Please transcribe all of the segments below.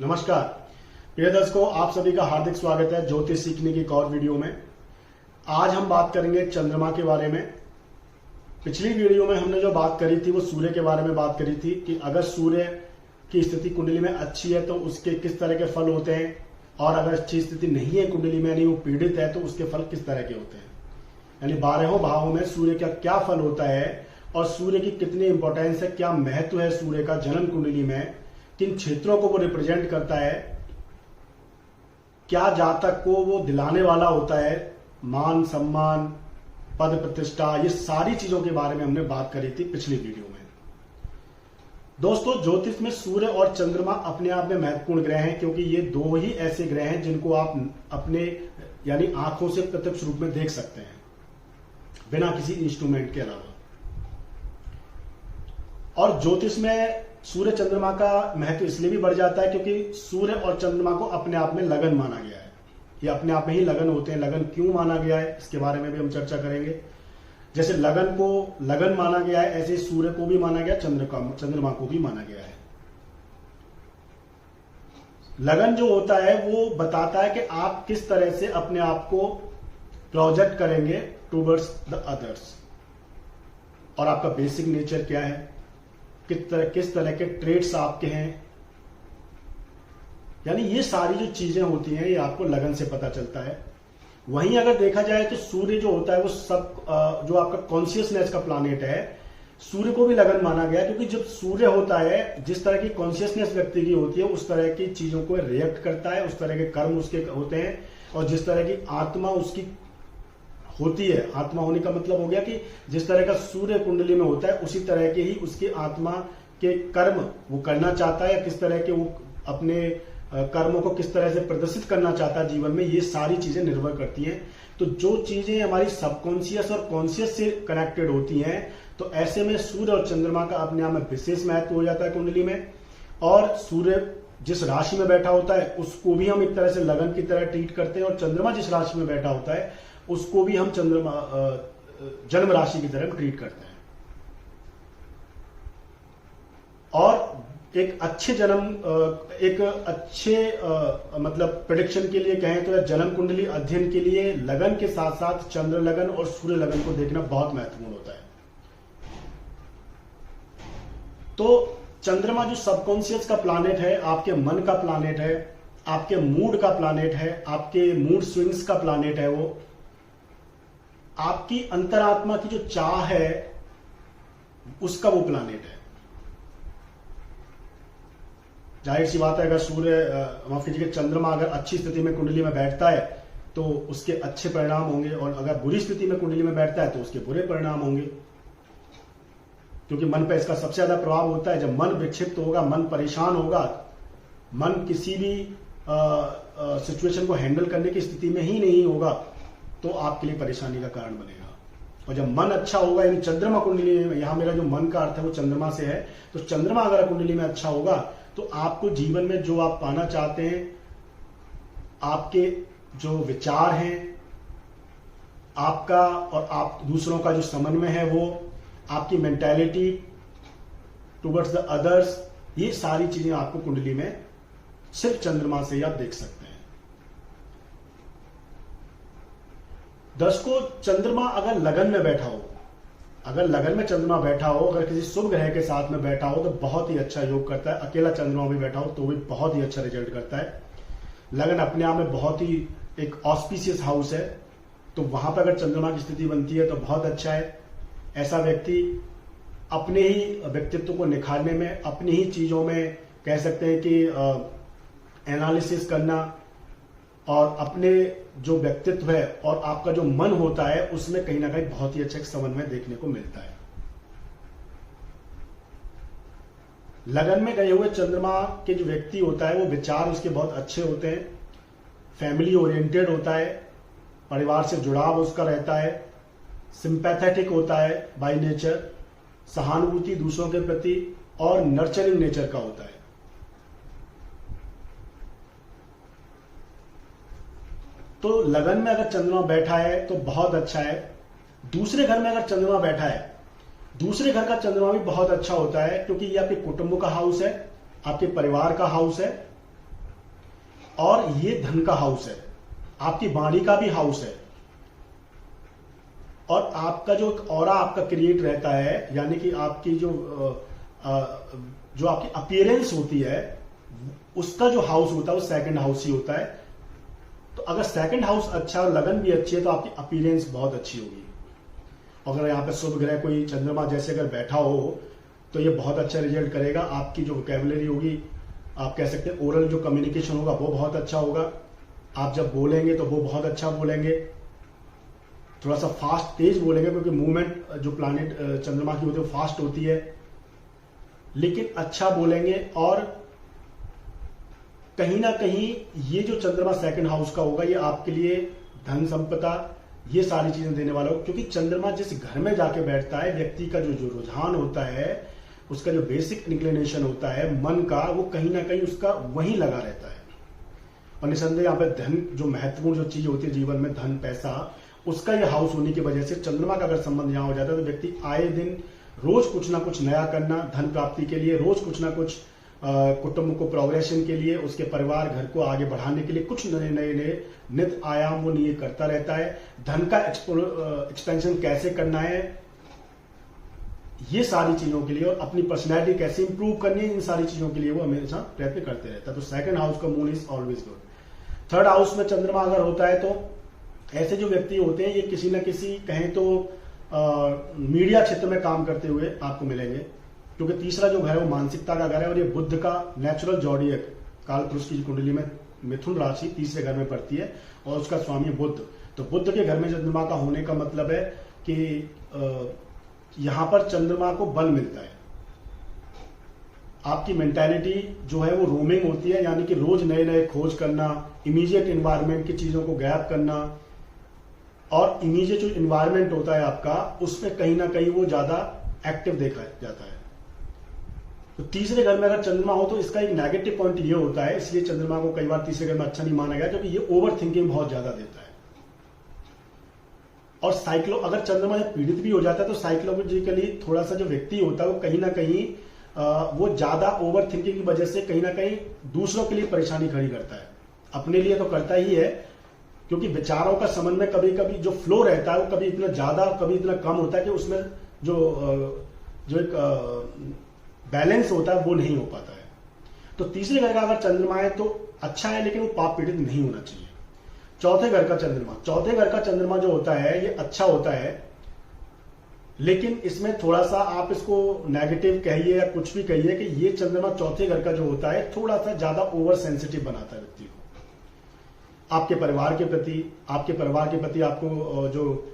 नमस्कार प्रिय दर्शकों, आप सभी का हार्दिक स्वागत है ज्योतिष सीखने की एक और वीडियो में। आज हम बात करेंगे चंद्रमा के बारे में। पिछली वीडियो में हमने जो बात करी थी वो सूर्य के बारे में बात करी थी कि अगर सूर्य की स्थिति कुंडली में अच्छी है तो उसके किस तरह के फल होते हैं, और अगर अच्छी स्थिति नहीं है कुंडली में यानी वो पीड़ित है तो उसके फल किस तरह के होते हैं। यानी 12 भावों में सूर्य का क्या फल होता है और सूर्य की कितनी इंपॉर्टेंस है, क्या महत्व है सूर्य का जन्म कुंडली में, किन क्षेत्रों को वो रिप्रेजेंट करता है, क्या जातक को वो दिलाने वाला होता है, मान सम्मान पद प्रतिष्ठा, ये सारी चीजों के बारे में हमने बात करी थी पिछली वीडियो में। दोस्तों, ज्योतिष में सूर्य और चंद्रमा अपने आप में महत्वपूर्ण ग्रह हैं, क्योंकि ये दो ही ऐसे ग्रह हैं जिनको आप अपने यानी आंखों से प्रत्यक्ष रूप में देख सकते हैं बिना किसी इंस्ट्रूमेंट के अलावा। और ज्योतिष में सूर्य चंद्रमा का महत्व इसलिए भी बढ़ जाता है क्योंकि सूर्य और चंद्रमा को अपने आप में लगन माना गया है। ये अपने आप में ही लगन होते हैं। लगन क्यों माना गया है इसके बारे में भी हम चर्चा करेंगे। जैसे लगन को लगन माना गया है, ऐसे सूर्य को भी माना गया, चंद्रमा को भी माना गया है। लगन जो होता है वो बताता है कि आप किस तरह से अपने आप को प्रोजेक्ट करेंगे टूवर्ड्स द अदर्स, और आपका बेसिक नेचर क्या है, किस तरह के ट्रेड्स आपके हैं। यानी ये सारी जो चीजें होती हैं ये आपको लगन से पता चलता है। वहीं अगर देखा जाए तो सूर्य जो होता है वो सब जो आपका कॉन्शियसनेस का प्लैनेट है, सूर्य को भी लगन माना गया, क्योंकि जब सूर्य होता है जिस तरह की कॉन्शियसनेस व्यक्ति की होती है उस तरह की चीजों को रिएक्ट करता है, उस तरह के कर्म उसके होते हैं, और जिस तरह की आत्मा उसकी होती है। आत्मा होने का मतलब हो गया कि जिस तरह का सूर्य कुंडली में होता है उसी तरह के ही उसकी आत्मा के कर्म वो करना चाहता है, या किस तरह के वो अपने कर्मों को किस तरह से प्रदर्शित करना चाहता है जीवन में, ये सारी चीजें निर्भर करती हैं। तो जो चीजें हमारी सबकॉन्शियस और कॉन्शियस से कनेक्टेड होती हैं, तो ऐसे में सूर्य और चंद्रमा का अपने आप में विशेष महत्व हो जाता है कुंडली में। और सूर्य जिस राशि में बैठा होता है उसको भी हम एक तरह से लगन की तरह ट्रीट करते हैं, और चंद्रमा जिस राशि में बैठा होता है उसको भी हम चंद्रमा जन्म राशि की तरह ट्रीट करते हैं। और एक अच्छे मतलब प्रेडिक्शन के लिए कहें तो जन्म कुंडली अध्ययन के लिए लगन के साथ साथ चंद्र लगन और सूर्य लगन को देखना बहुत महत्वपूर्ण होता है। तो चंद्रमा जो सबकॉन्शियस का प्लैनेट है, आपके मन का प्लैनेट है, आपके मूड का प्लैनेट है, आपके मूड स्विंग्स का प्लैनेट है, वो आपकी अंतरात्मा की जो चाह है उसका वो प्लैनेट है। जाहिर सी बात है, अगर सूर्य माफ कीजिए चंद्रमा अगर अच्छी स्थिति में कुंडली में बैठता है तो उसके अच्छे परिणाम होंगे, और अगर बुरी स्थिति में कुंडली में बैठता है तो उसके बुरे परिणाम होंगे, क्योंकि मन पर इसका सबसे ज्यादा प्रभाव होता है। जब मन विक्षिप्त होगा, मन परेशान होगा, मन किसी भी सिचुएशन को हैंडल करने की स्थिति में ही नहीं होगा तो आपके लिए परेशानी का कारण बनेगा। और जब मन अच्छा होगा, यानी चंद्रमा कुंडली में, यहां मेरा जो मन का अर्थ है वो चंद्रमा से है, तो चंद्रमा अगर कुंडली में अच्छा होगा तो आपको जीवन में जो आप पाना चाहते हैं, आपके जो विचार हैं, आपका और आप दूसरों का जो समन्वय है, वो आपकी मेंटालिटी टुवर्ड्स द अदर्स, ये सारी चीजें आपको कुंडली में सिर्फ चंद्रमा से ही आप देख सकते हैं। दर्शकों, चंद्रमा अगर लगन में बैठा हो, अगर लगन में चंद्रमा बैठा हो, अगर किसी शुभ ग्रह के साथ में बैठा हो तो बहुत ही अच्छा योग करता है। अकेला चंद्रमा भी बैठा हो तो भी बहुत ही अच्छा रिजल्ट करता है। लगन अपने आप में बहुत ही एक ऑस्पिशियस हाउस है, तो वहां पर अगर चंद्रमा की स्थिति बनती है तो बहुत अच्छा है। ऐसा व्यक्ति अपने ही व्यक्तित्व को निखारने में, अपनी ही चीजों में कह सकते हैं कि एनालिसिस करना, और अपने जो व्यक्तित्व है और आपका जो मन होता है उसमें कहीं ना कहीं बहुत ही अच्छा एक समन्वय देखने को मिलता है। लगन में गए हुए चंद्रमा के जो व्यक्ति होता है वो विचार उसके बहुत अच्छे होते हैं, फैमिली ओरिएंटेड होता है, परिवार से जुड़ाव उसका रहता है, सिंपैथेटिक होता है बाय नेचर, सहानुभूति दूसरों के प्रति, और नर्चरिंग नेचर का होता है। तो लगन में अगर चंद्रमा बैठा है तो बहुत अच्छा है। दूसरे घर में अगर चंद्रमा बैठा है, दूसरे घर का चंद्रमा भी बहुत अच्छा होता है, क्योंकि ये आपके कुटुंब का हाउस है, आपके परिवार का हाउस है, और ये धन का हाउस है, आपकी वाणी का भी हाउस है, और आपका जो ऑरा आपका क्रिएट रहता है, यानी कि आपकी जो आपकी अपीयरेंस होती है उसका जो हाउस होता है वो सेकंड हाउस ही होता है। तो अगर सेकंड हाउस अच्छा और लगन भी अच्छी है तो आपकी अपीयरेंस बहुत अच्छी होगी। अगर यहाँ पे शुभ ग्रह कोई चंद्रमा जैसे अगर बैठा हो तो ये बहुत अच्छा रिजल्ट करेगा। आपकी जो वोकैबुलरी होगी, आप कह सकते हैं ओरल जो कम्युनिकेशन होगा वो बहुत अच्छा होगा। आप जब बोलेंगे तो वो बहुत अच्छा बोलेंगे, थोड़ा सा फास्ट तेज बोलेंगे, क्योंकि मूवमेंट जो प्लानिट चंद्रमा की होती है वो फास्ट होती है, लेकिन अच्छा बोलेंगे। और कहीं ना कहीं ये जो चंद्रमा सेकंड हाउस का होगा ये आपके लिए धन संपदा ये सारी चीजें देने वाला होगा, क्योंकि चंद्रमा जिस घर में जाके बैठता है, व्यक्ति का जो रुझान होता है, उसका जो बेसिक इंक्लिनेशन होता है मन का, वो कहीं ना कहीं उसका वहीं लगा रहता है। और निसंदेह यहाँ पे धन जो महत्वपूर्ण जो चीज होती है जीवन में, धन पैसा, उसका ये हाउस होने की वजह से चंद्रमा का अगर संबंध यहाँ हो जाता है तो व्यक्ति आए दिन रोज कुछ ना कुछ नया करना, धन प्राप्ति के लिए, रोज कुछ ना कुछ कुटुंब को प्रोग्रेशन के लिए, उसके परिवार घर को आगे बढ़ाने के लिए कुछ नए नए नित आयाम वो ये करता रहता है। धन का एक्सपेंशन कैसे करना है, ये सारी चीजों के लिए, और अपनी पर्सनैलिटी कैसे इंप्रूव करनी है, इन सारी चीजों के लिए वो हमेशा प्रयत्न करते रहता है। तो सेकंड हाउस का moon is always good. Third house में चंद्रमा अगर होता है तो ऐसे जो व्यक्ति होते हैं ये किसी न किसी कहें तो मीडिया क्षेत्र में काम करते हुए आपको मिलेंगे, क्योंकि तीसरा जो घर है वो मानसिकता का घर है, और ये बुद्ध का नेचुरल जॉडियक काल पुरुष की कुंडली में मिथुन राशि तीसरे घर में पड़ती है और उसका स्वामी बुद्ध। तो बुद्ध के घर में चंद्रमा का होने का मतलब है कि यहां पर चंद्रमा को बल मिलता है। आपकी मेंटालिटी जो है वो रोमिंग होती है, यानी कि रोज नए नए खोज करना, इमीडिएट एनवायरनमेंट की चीजों को गैप करना, और इमीडिएट जो इन्वायरमेंट होता है आपका उसमें कहीं ना कहीं वो ज्यादा एक्टिव देखा जाता है। तो तीसरे घर में अगर चंद्रमा हो तो इसका एक नेगेटिव पॉइंट ये होता है, इसलिए चंद्रमा को कई बार तीसरे घर में अच्छा नहीं माना गया, क्योंकि ये ओवर थिंकिंग बहुत ज्यादा देता है। और अगर चंद्रमा जब पीड़ित भी हो जाता है तो साइकोलॉजिकली थोड़ा सा जो व्यक्ति होता है वो कहीं ना कहीं वो ज्यादा ओवर थिंकिंग की वजह से कहीं ना कहीं दूसरों के लिए परेशानी खड़ी करता है। अपने लिए तो करता ही है, क्योंकि विचारों का समन्वय कभी कभी जो फ्लो रहता है वो कभी इतना ज्यादा कभी इतना कम होता है कि उसमें जो एक बैलेंस होता है वो नहीं हो पाता है। तो तीसरे घर का अगर चंद्रमा है तो अच्छा है, लेकिन वो पाप पीड़ित नहीं होना चाहिए। चौथे घर का चंद्रमा जो होता है ये अच्छा होता है, लेकिन इसमें थोड़ा सा आप इसको नेगेटिव कहिए या कुछ भी कहिए कि ये चंद्रमा चौथे घर का जो होता है थोड़ा सा ज्यादा ओवर सेंसिटिव बनाता है व्यक्ति को आपके परिवार के प्रति, आपको जो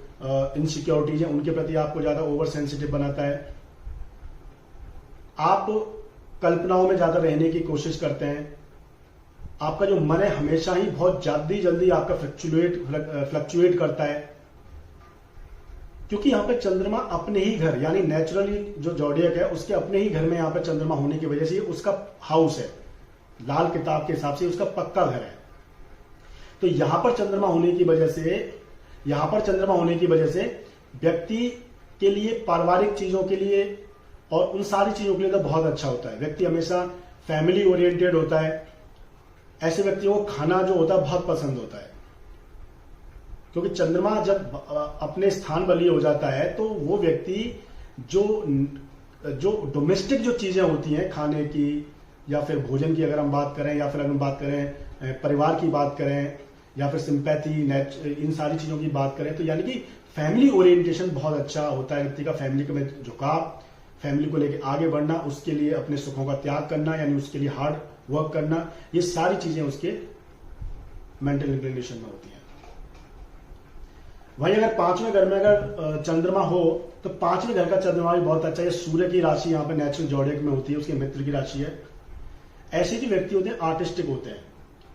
इनसिक्योरिटीज है उनके प्रति आपको ज्यादा ओवर सेंसिटिव बनाता है। आप कल्पनाओं में ज्यादा रहने की कोशिश करते हैं। आपका जो मन है हमेशा ही बहुत जल्दी आपका फ्लक्चुएट करता है, क्योंकि यहां पे चंद्रमा अपने ही घर यानी नेचुरली जो जॉडियक है उसके अपने ही घर में यहां पे चंद्रमा होने की वजह से उसका हाउस है, लाल किताब के हिसाब से उसका पक्का घर है। तो यहां पर चंद्रमा होने की वजह से व्यक्ति के लिए, पारिवारिक चीजों के लिए और उन सारी चीजों के लिए तो बहुत अच्छा होता है। व्यक्ति हमेशा फैमिली ओरिएंटेड होता है। ऐसे व्यक्तियों को खाना जो होता है बहुत पसंद होता है, क्योंकि चंद्रमा जब अपने स्थान बली हो जाता है तो वो व्यक्ति जो डोमेस्टिक जो चीजें होती हैं खाने की या फिर भोजन की अगर हम बात करें, या फिर अगर हम बात करें परिवार की बात करें, या फिर सिंपैथी, इन सारी चीजों की बात करें, तो यानी कि फैमिली ओरिएंटेशन बहुत अच्छा होता है व्यक्ति का। फैमिली का में झुकाव, फैमिली को लेकर आगे बढ़ना, उसके लिए अपने सुखों का त्याग करना, यानी उसके लिए हार्ड वर्क करना, ये सारी चीजें उसके मेंटल इंक्लिनेशन में होती हैं। वहीं अगर पांचवें घर में अगर चंद्रमा हो तो पांचवें घर का चंद्रमा भी बहुत अच्छा है। सूर्य की राशि यहाँ पे नेचुरल जॉडियक में होती है, उसके मित्र की राशि है। ऐसे जो व्यक्ति होते हैं आर्टिस्टिक होते हैं,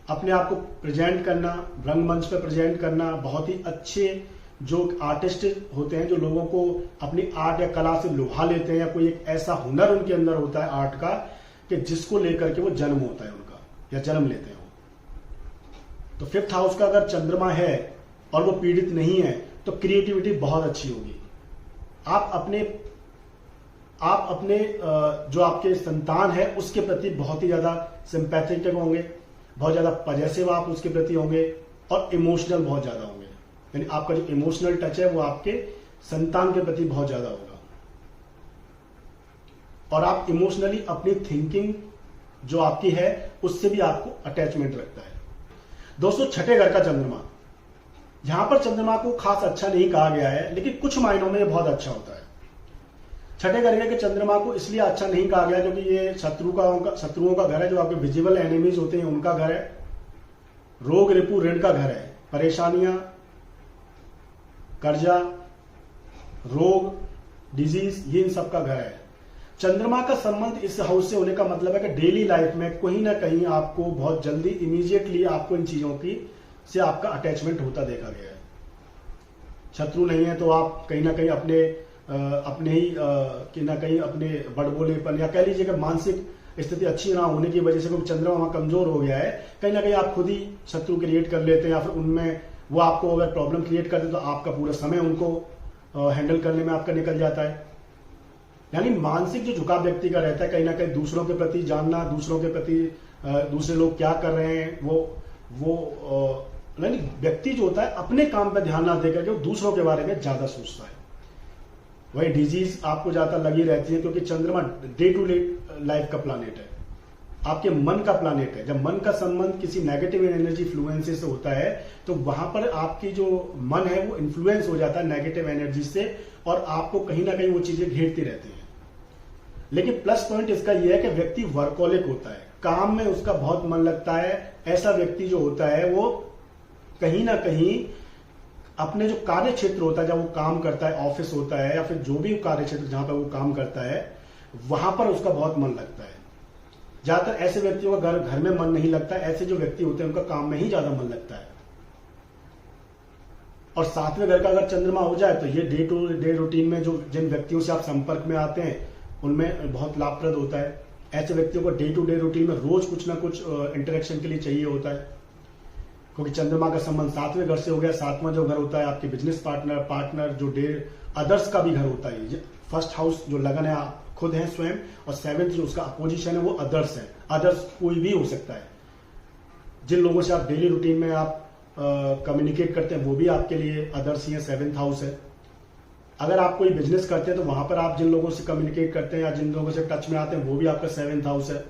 अपने आप को प्रेजेंट करना, रंगमंच पे प्रेजेंट करना, बहुत ही अच्छे जो आर्टिस्ट होते हैं जो लोगों को अपनी आर्ट या कला से लुभा लेते हैं, या कोई एक ऐसा हुनर उनके अंदर होता है आर्ट का कि जिसको लेकर के वो जन्म होता है उनका, या जन्म लेते हैं वो। तो फिफ्थ हाउस का अगर चंद्रमा है और वो पीड़ित नहीं है तो क्रिएटिविटी बहुत अच्छी होगी। आप अपने जो आपके संतान है उसके प्रति बहुत ही ज्यादा सिंपैथेटिक होंगे, बहुत ज्यादा पजेसिव आप उसके प्रति होंगे और इमोशनल बहुत ज्यादा होंगे। यानी आपका जो इमोशनल टच है वो आपके संतान के प्रति बहुत ज्यादा होगा और आप इमोशनली अपनी थिंकिंग जो आपकी है उससे भी आपको अटैचमेंट रखता है। दोस्तों, छठे घर का चंद्रमा, यहां पर चंद्रमा को खास अच्छा नहीं कहा गया है, लेकिन कुछ मायनों में ये बहुत अच्छा होता है। छठे घर के चंद्रमा को इसलिए अच्छा नहीं कहा गया क्योंकि ये शत्रुओं का घर है, जो आपके विजिबल एनिमीज होते हैं उनका घर है, रोग रिपु ऋण का घर है, परेशानियां, कर्जा, रोग, डिजीज, ये इन सब का घर है। चंद्रमा का संबंध इस हाउस से होने का मतलब है कि डेली लाइफ में कहीं ना कहीं आपको बहुत जल्दी इमीडिएटली आपको इन चीजों की से आपका अटैचमेंट होता देखा गया है। शत्रु नहीं है तो आप कहीं ना कहीं अपने ही कहीं ना कहीं अपने बड़बोलेपन या कह लीजिए कि मानसिक स्थिति अच्छी ना होने की वजह से क्योंकि चंद्रमा वहां कमजोर हो गया है, कहीं ना कहीं आप खुद ही शत्रु क्रिएट कर लेते हैं या फिर उनमें वो आपको अगर प्रॉब्लम क्रिएट करते तो आपका पूरा समय उनको हैंडल करने में आपका निकल जाता है। यानी मानसिक जो झुकाव व्यक्ति का रहता है, कहीं ना कहीं दूसरों के प्रति जानना, दूसरों के प्रति दूसरे लोग क्या कर रहे हैं वो यानी व्यक्ति जो होता है अपने काम पर ध्यान ना देकर के वो दूसरों के बारे में ज्यादा सोचता है। वही डिजीज आपको ज्यादा लगी रहती है क्योंकि चंद्रमा डे टू डे लाइफ का प्लानेट है, आपके मन का प्लानेट है। जब मन का संबंध किसी नेगेटिव एनर्जी फ्लुएंसी से होता है तो वहां पर आपकी जो मन है वो इन्फ्लुएंस हो जाता है नेगेटिव एनर्जी से और आपको कहीं ना कहीं वो चीजें घेरती रहती हैं। लेकिन प्लस पॉइंट इसका यह है कि व्यक्ति वर्कोलिक होता है, काम में उसका बहुत मन लगता है। ऐसा व्यक्ति जो होता है वो कहीं ना कहीं अपने जो कार्य क्षेत्र होता है, जब वो काम करता है, ऑफिस होता है या फिर जो भी कार्य क्षेत्र जहां पर वो काम करता है वहां पर उसका बहुत मन लगता है। ज्यादातर ऐसे व्यक्तियों का घर में मन नहीं लगता, ऐसे जो व्यक्ति होते हैं उनका काम में ही ज्यादा मन लगता है। और सातवें घर का अगर चंद्रमा हो जाए तो ये डे टू डे रूटीन में जो जिन व्यक्तियों से आप संपर्क में आते हैं उनमें बहुत लाभप्रद होता है। ऐसे व्यक्तियों को डे टू डे रूटीन में रोज कुछ ना कुछ इंटरेक्शन के लिए चाहिए होता है क्योंकि चंद्रमा का संबंध सातवें घर से हो गया। सातवां जो घर होता है आपके बिजनेस पार्टनर जो अदर्स का भी घर होता है। फर्स्ट हाउस जो लगन है आप खुद हैं स्वयं और सेवेंथ जो उसका अपोजिशन है वो अदर्स है। अदर्स कोई भी हो सकता है, जिन लोगों से आप डेली रूटीन में आप कम्युनिकेट करते हैं वो भी आपके लिए अदर्स ही है, सेवेंथ हाउस है। अगर आप कोई बिजनेस करते हैं तो वहां पर आप जिन लोगों से कम्युनिकेट करते हैं या जिन लोगों से टच में आते हैं वो भी आपका सेवेंथ हाउस है।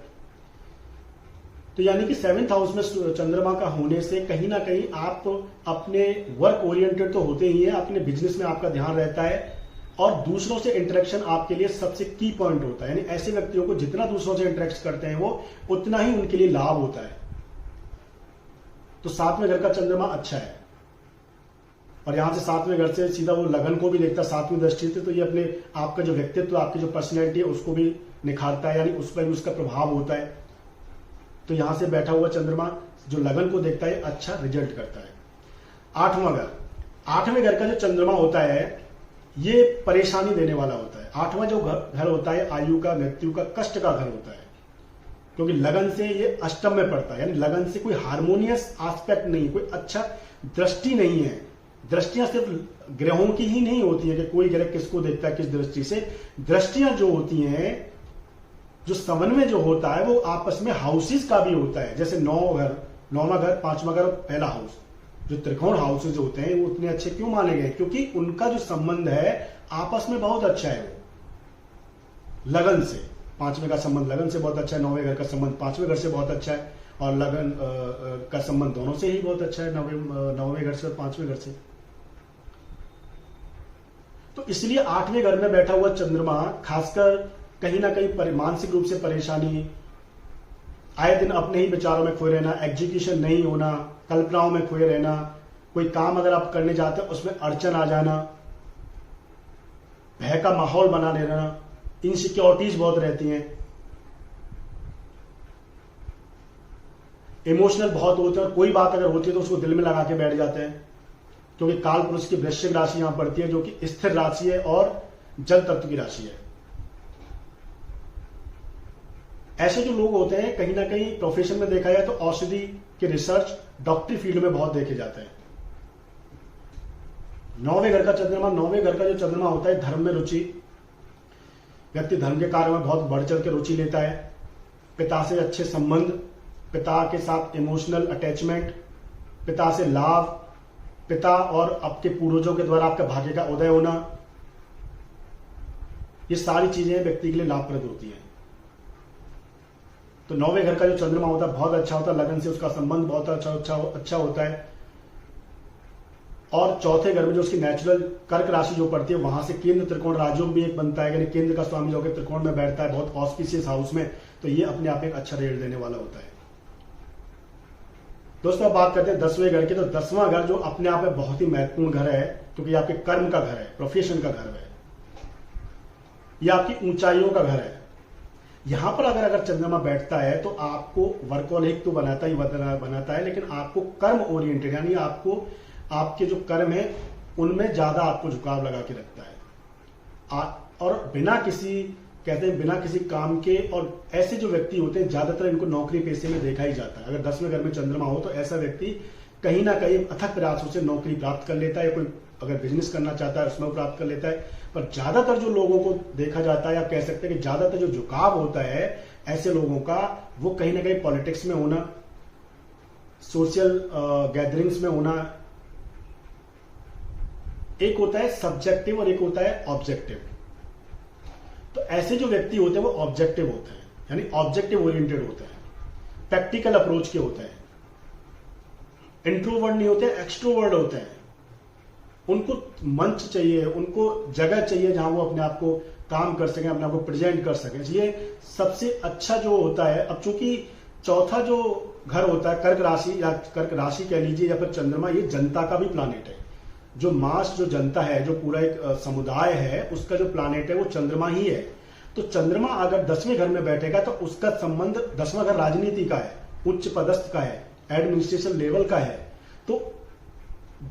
तो यानी कि सेवेंथ हाउस में चंद्रमा का होने से कहीं ना कहीं आप अपने वर्क ओरिएंटेड तो होते ही हैं, अपने बिजनेस में आपका ध्यान रहता है और दूसरों से इंटरेक्शन आपके लिए सबसे की पॉइंट होता है। यानी ऐसे व्यक्तियों को जितना दूसरों से इंटरेक्ट करते हैं वो उतना ही उनके लिए लाभ होता है। तो सातवें घर का चंद्रमा अच्छा है और यहां से सातवें घर से सीधा वो लगन को भी देखता है सातवीं दृष्टि से, तो ये अपने आपका जो व्यक्तित्व, आपकी जो पर्सनैलिटी है उसको भी निखारता है, यानी उस पर भी उसका प्रभाव होता है। तो यहां से बैठा हुआ चंद्रमा जो लगन को देखता है अच्छा रिजल्ट करता है। आठवें घर का जो चंद्रमा होता है ये परेशानी देने वाला होता है। आठवां जो घर होता है आयु का, मृत्यु का, कष्ट का घर होता है क्योंकि लगन से ये अष्टम में पड़ता है। यानी लगन से कोई हार्मोनियस एस्पेक्ट नहीं, कोई अच्छा दृष्टि नहीं है। दृष्टियां सिर्फ ग्रहों की ही नहीं होती है कि कोई ग्रह किसको देखता है किस दृष्टि से। दृष्टियां जो होती हैं, जो समन्वय जो होता है वो आपस में हाउसेस का भी होता है। जैसे नौवां घर, पांचवां घर और पहला हाउस, जो त्रिकोण हाउसेज होते हैं वो उतने अच्छे क्यों माने गए? क्योंकि उनका जो संबंध है आपस में बहुत अच्छा है। वो लगन से, पांचवें का संबंध लगन से बहुत अच्छा है, नौवें घर का संबंध पांचवें घर से बहुत अच्छा है और लगन का संबंध दोनों से ही बहुत अच्छा है, नौवें घर से और पांचवें घर से। तो इसलिए आठवें घर में बैठा हुआ चंद्रमा खासकर कहीं ना कहीं मानसिक रूप से परेशानी, आए दिन अपने ही विचारों में खोए रहना, एग्जीक्यूशन नहीं होना, कल्पनाओं में खोए रहना, कोई काम अगर आप करने जाते हैं उसमें अड़चन आ जाना, भय का माहौल बना लेना, इनसिक्योरिटीज बहुत रहती हैं, इमोशनल बहुत होते हैं और कोई बात अगर होती है तो उसको दिल में लगा के बैठ जाते हैं क्योंकि काल पुरुष की वृश्चिक राशि यहां पड़ती है जो कि स्थिर राशि है और जल तत्व की राशि है। ऐसे जो लोग होते हैं कहीं ना कहीं प्रोफेशन में देखा जाए तो औषधि के रिसर्च, डॉक्टरी फील्ड में बहुत देखे जाते हैं। नौवें घर का चंद्रमा, नौवें घर का जो चंद्रमा होता है धर्म में रुचि, व्यक्ति धर्म के कार्य में बहुत बढ़ चढ़ के रुचि लेता है, पिता से अच्छे संबंध, पिता के साथ इमोशनल अटैचमेंट, पिता से लाभ, पिता और आपके पूर्वजों के द्वारा आपके भाग्य का उदय होना, ये सारी चीजें व्यक्ति के लिए लाभप्रद होती हैं। तो 9वें घर का जो चंद्रमा होता है बहुत अच्छा होता है, लगन से उसका संबंध बहुत अच्छा होता है। और चौथे घर में जो उसकी नेचुरल कर्क राशि जो पड़ती है वहां से केंद्र त्रिकोण राजयोग भी एक बनता है, यानी केंद्र का स्वामी जो कि त्रिकोण में बैठता है बहुत ऑस्पिशियस हाउस में, तो ये अपने आप एक अच्छा रिजल्ट देने वाला होता है। दोस्तों अब बात करते हैं 10वें घर की। तो 10वां घर जो अपने आप में बहुत ही महत्वपूर्ण घर है, क्योंकि आपके कर्म का घर है, प्रोफेशन का घर है, ये आपकी ऊंचाइयों का घर है। यहां पर अगर चंद्रमा बैठता है तो आपको वर्कहोलिक तो बनाता है, लेकिन आपको कर्म ओरिएंटेड, यानी आपको आपके जो कर्म है उनमें ज्यादा आपको झुकाव लगा के रखता है। और बिना किसी काम के, और ऐसे जो व्यक्ति होते हैं ज्यादातर इनको नौकरी पेशे में देखा ही जाता है। अगर 10वें घर में चंद्रमा हो तो ऐसा व्यक्ति कहीं ना कहीं अथक प्रयासों से नौकरी प्राप्त कर लेता है, या कोई अगर बिजनेस करना चाहता है उसमें प्राप्त कर लेता है। पर ज्यादातर जो लोगों को देखा जाता है, या कह सकते हैं कि ज्यादातर जो झुकाव होता है ऐसे लोगों का, वो कहीं ना कहीं पॉलिटिक्स में होना, सोशल गैदरिंग्स में होना। एक होता है सब्जेक्टिव और एक होता है ऑब्जेक्टिव। तो ऐसे जो व्यक्ति होते हैं वो ऑब्जेक्टिव होते हैं, यानी ऑब्जेक्टिव ओरिएंटेड होते हैं, प्रैक्टिकल अप्रोच के होते हैं, इंट्रोवर्ट नहीं होते, एक्सट्रोवर्ट होते हैं। उनको मंच चाहिए, उनको जगह चाहिए जहां वो अपने आप को काम कर सकें, अपने आप को प्रेजेंट कर सकें। इसलिए सबसे अच्छा जो होता है, अब चूंकि चौथा जो घर होता है कर्क राशि, या कर्क राशि कह लीजिए, या फिर चंद्रमा, ये जनता का भी प्लानेट है। जो मास, जो जनता है, जो पूरा एक समुदाय है, उसका जो प्लानेट है वो चंद्रमा ही है। तो चंद्रमा अगर 10वें घर में बैठेगा तो उसका संबंध 10वां घर राजनीति का है, उच्च पदस्थ का है, एडमिनिस्ट्रेशन लेवल का है। तो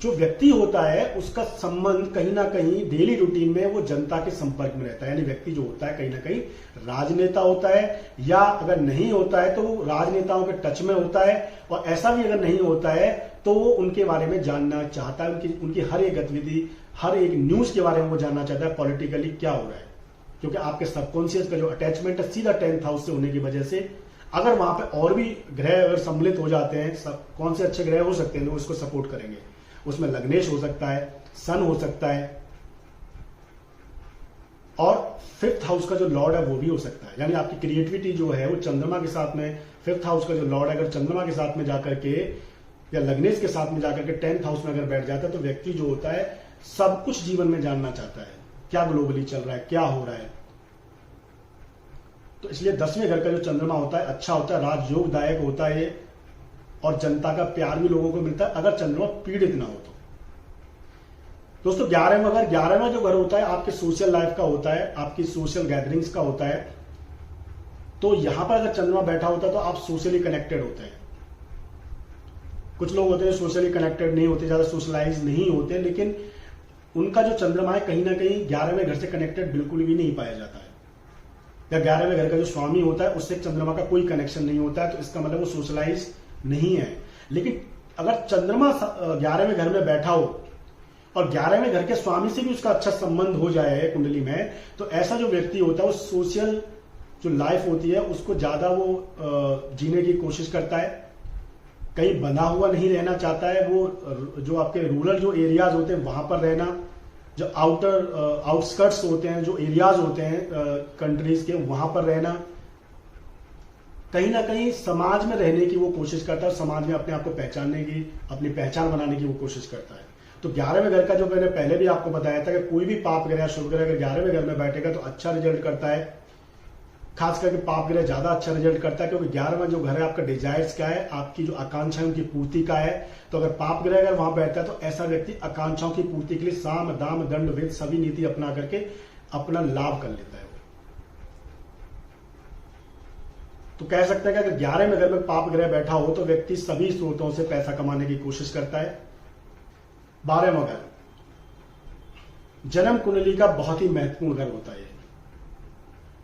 जो व्यक्ति होता है उसका संबंध कहीं ना कहीं डेली रूटीन में वो जनता के संपर्क में रहता है, यानी व्यक्ति जो होता है कहीं ना कहीं राजनेता होता है, या अगर नहीं होता है तो वो राजनेताओं के टच में होता है। और ऐसा भी अगर नहीं होता है तो वो उनके बारे में जानना चाहता है, उनकी हर एक गतिविधि, हर एक न्यूज के बारे में वो जानना चाहता है, पॉलिटिकली क्या हो रहा है। क्योंकि आपके सबकॉन्शियस का जो अटैचमेंट है सीधा 10th हाउस से होने की वजह से, अगर वहां पे और भी ग्रह अगर सम्मिलित हो जाते हैं, सब कौन से अच्छे ग्रह हो सकते हैं जो उसको सपोर्ट करेंगे, उसमें लग्नेश हो सकता है, सन हो सकता है, और 5th हाउस का जो लॉर्ड है वो भी हो सकता है। यानी आपकी क्रिएटिविटी जो है वो चंद्रमा के साथ में, 5th हाउस का जो लॉर्ड है अगर चंद्रमा के साथ में जाकर के, या लग्नेश के साथ में जाकर के 10th हाउस में अगर बैठ जाता है, तो व्यक्ति जो होता है सब कुछ जीवन में जानना चाहता है, क्या ग्लोबली चल रहा है, क्या हो रहा है। तो इसलिए 10वें घर का जो चंद्रमा होता है अच्छा होता है, राजयोगदायक होता है ये, और जनता का प्यार भी लोगों को मिलता है अगर चंद्रमा पीड़ित ना हो तो। दोस्तों 11वां जो घर होता है आपके सोशल लाइफ का होता है, आपकी सोशल गैदरिंग्स का होता है। तो यहां पर अगर चंद्रमा बैठा होता है तो आप सोशली कनेक्टेड होते हैं। कुछ लोग होते हैं सोशली कनेक्टेड नहीं होते, ज्यादा सोशलाइज नहीं होते, लेकिन उनका जो चंद्रमा है कहीं ना कहीं 11वें घर से कनेक्टेड बिल्कुल भी नहीं पाया जाता है, या 11वें घर का जो स्वामी होता है उससे चंद्रमा का कोई कनेक्शन नहीं होता है। तो इसका मतलब वो सोशलाइज नहीं है। लेकिन अगर चंद्रमा 11वें घर में बैठा हो और 11वें घर के स्वामी से भी उसका अच्छा संबंध हो जाए कुंडली में, तो ऐसा जो व्यक्ति होता है वो सोशल जो लाइफ होती है उसको ज्यादा वो जीने की कोशिश करता है, कहीं बंधा हुआ नहीं रहना चाहता है। वो जो आपके रूरल जो एरियाज होते हैं वहां पर रहना, जो आउटस्कर्ट्स होते हैं, जो एरियाज होते हैं कंट्रीज के, वहां पर रहना, कहीं ना कहीं समाज में रहने की वो कोशिश करता है, समाज में अपने आप को पहचानने की, अपनी पहचान बनाने की वो कोशिश करता है। तो 11वें घर का जो मैंने पहले भी आपको बताया था कि कोई भी पाप ग्रह शुभ ग्रह अगर 11वें घर में बैठेगा तो अच्छा रिजल्ट करता है। खास करके पाप ग्रह ज्यादा अच्छा रिजल्ट करता है, क्योंकि 11वां जो घर है आपका डिजायर्स का है, आपकी जो आकांक्षाएं उनकी पूर्ति का है। तो अगर पाप ग्रह अगर वहां बैठता है तो ऐसा व्यक्ति आकांक्षाओं की पूर्ति के लिए साम दाम दंड वेद सभी नीति अपना करके अपना लाभ कर लेता है। तो कह सकते हैं कि अगर 11वें घर में पाप ग्रह बैठा हो तो व्यक्ति सभी स्रोतों से पैसा कमाने की कोशिश करता है। 12वां घर जन्म कुंडली का बहुत ही महत्वपूर्ण घर होता है,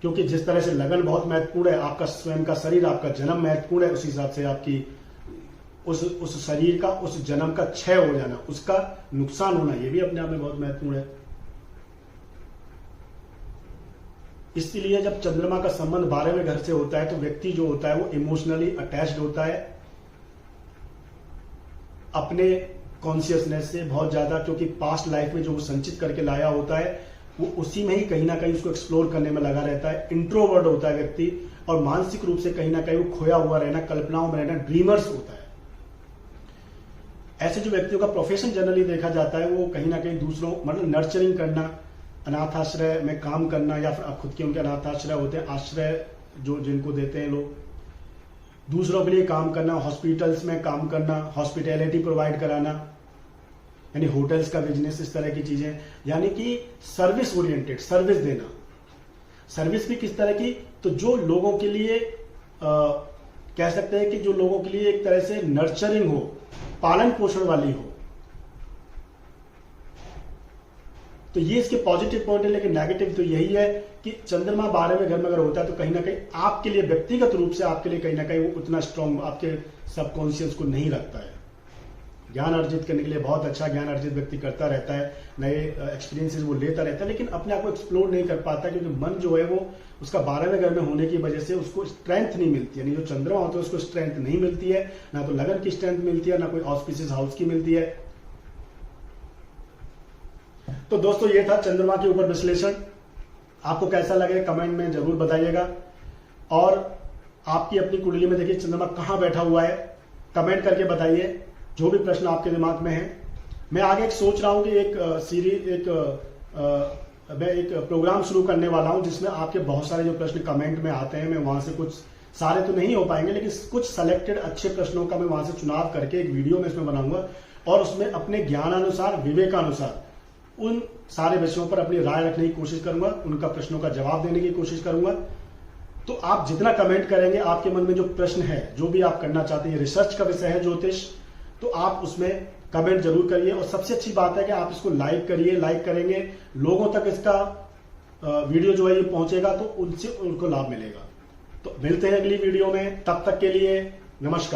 क्योंकि जिस तरह से लगन बहुत महत्वपूर्ण है, आपका स्वयं का शरीर, आपका जन्म महत्वपूर्ण है, उस हिसाब से आपकी उस शरीर का, उस जन्म का क्षय हो जाना, उसका नुकसान होना, यह भी अपने आप में बहुत महत्वपूर्ण है। इसलिए जब चंद्रमा का संबंध 12वें घर से होता है तो व्यक्ति जो होता है वो इमोशनली अटैच्ड होता है अपने कॉन्शियसनेस से बहुत ज्यादा, क्योंकि पास्ट लाइफ में जो वो संचित करके लाया होता है वो उसी में ही कहीं ना कहीं उसको एक्सप्लोर करने में लगा रहता है। इंट्रोवर्ट होता है व्यक्ति और मानसिक रूप से कहीं ना कहीं वो खोया हुआ रहना, कल्पनाओं में रहना, ड्रीमर्स होता है। ऐसे जो व्यक्तियों का प्रोफेशन जनरली देखा जाता है वो कहीं ना कहीं दूसरों मतलब नर्चरिंग करना, अनाथ आश्रय में काम करना, या फिर खुद के उनके अनाथ आश्रय होते हैं, आश्रय जो जिनको देते हैं लोग, दूसरों के लिए काम करना, हॉस्पिटल्स में काम करना, हॉस्पिटैलिटी प्रोवाइड कराना, यानी होटल्स का बिजनेस, इस तरह की चीजें, यानी कि सर्विस ओरिएंटेड, सर्विस देना। सर्विस भी किस तरह की, तो जो लोगों के लिए कह सकते हैं कि जो लोगों के लिए एक तरह से नर्चरिंग हो, पालन पोषण वाली हो। तो ये इसके पॉजिटिव पॉइंट है, लेकिन नेगेटिव तो यही है कि चंद्रमा 12वें घर में अगर होता है तो कहीं ना कहीं आपके लिए व्यक्तिगत रूप से आपके लिए कहीं ना कहीं वो उतना स्ट्रांग आपके सबकॉन्शियस को नहीं रखता है। ज्ञान अर्जित करने के लिए बहुत अच्छा ज्ञान अर्जित व्यक्ति करता रहता है, नए एक्सपीरियंसेस वो लेता रहता है, लेकिन अपने आप को एक्सप्लोर नहीं कर पाता, क्योंकि मन जो है वो उसका 12वें घर में होने की वजह से उसको स्ट्रेंथ नहीं मिलती है। यानी जो चंद्रमा होता है उसको स्ट्रेंथ नहीं मिलती है, ना तो लगन की स्ट्रेंथ मिलती है, ना कोई ऑस्पिशियस हाउस की मिलती है। तो दोस्तों ये था चंद्रमा के ऊपर विश्लेषण। आपको कैसा लगे कमेंट में जरूर बताइएगा, और आपकी अपनी कुंडली में देखिए चंद्रमा कहां बैठा हुआ है, कमेंट करके बताइए जो भी प्रश्न आपके दिमाग में है। मैं आगे एक सोच रहा हूं कि मैं एक प्रोग्राम शुरू करने वाला हूं जिसमें आपके बहुत सारे जो प्रश्न कमेंट में आते हैं, मैं वहां से कुछ, सारे तो नहीं हो पाएंगे लेकिन कुछ सेलेक्टेड अच्छे प्रश्नों का मैं वहां से चुनाव करके एक वीडियो में इसमें बनाऊंगा, और उसमें अपने ज्ञानानुसार, विवेकानुसार उन सारे विषयों पर अपनी राय रखने की कोशिश करूंगा, उनका प्रश्नों का जवाब देने की कोशिश करूंगा। तो आप जितना कमेंट करेंगे, आपके मन में जो प्रश्न है, जो भी आप करना चाहते हैं, रिसर्च का विषय है ज्योतिष, तो आप उसमें कमेंट जरूर करिए। और सबसे अच्छी बात है कि आप इसको लाइक करिए, लाइक करेंगे लोगों तक इसका वीडियो जो है ये पहुंचेगा तो उनसे उनको लाभ मिलेगा। तो मिलते हैं अगली वीडियो में, तब तक के लिए नमस्कार।